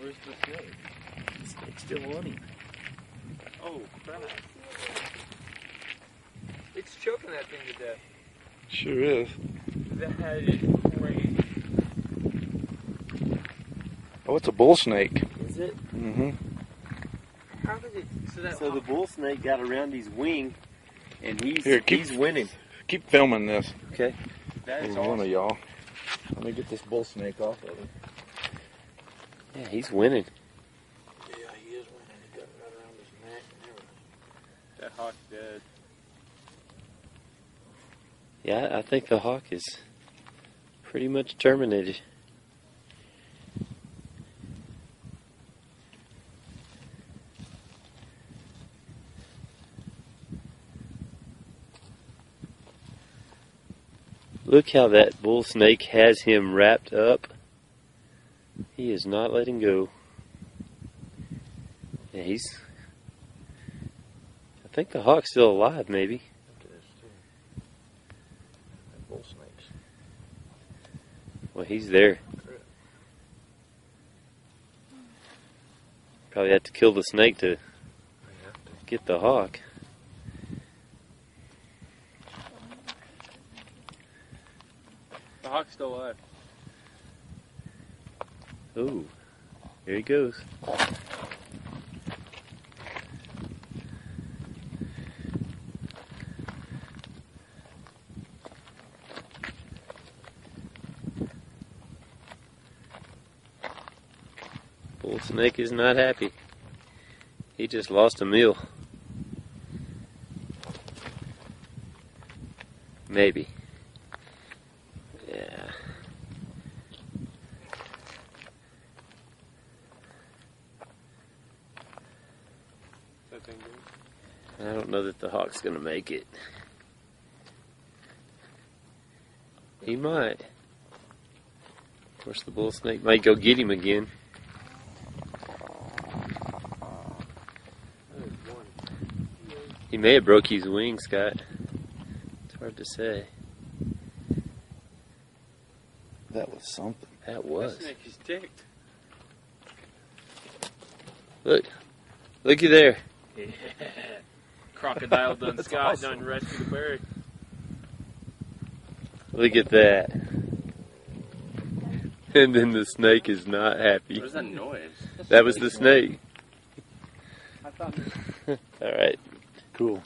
Where's the snake? The snake's still on him. Oh, crap. It's choking that thing to death. Sure is. That is crazy. Oh, it's a bull snake. Is it? Mm-hmm. How did it... So the bull snake got around his wing, and Here, he's winning. Keep filming this. Okay. That is One of awesome. y'all. Let me get this bull snake off of him. Yeah, he's winning. Yeah, he is winning. He got it right around his neck and everything. That hawk's dead. Yeah, I think the hawk is pretty much terminated. Look how that bull snake has him wrapped up. He is not letting go. Yeah, I think the hawk's still alive, maybe. Bull snakes. Well, he's there. Probably have to kill the snake to get the hawk. The hawk's still alive. Oh, here he goes. Bull snake is not happy. He just lost a meal. Maybe. Yeah. That thing good? I don't know that the hawk's gonna make it. He might. Of course, the bull snake might go get him again. He may have broke his wing, Scott. It's hard to say. That was something. That was. That snake is ticked. Look. Looky there. Yeah. Crocodile done That's Scott awesome. done rescue the bird. Look at that. And then the snake is not happy. What was that noise? That was the snake. I thought... All right. Cool.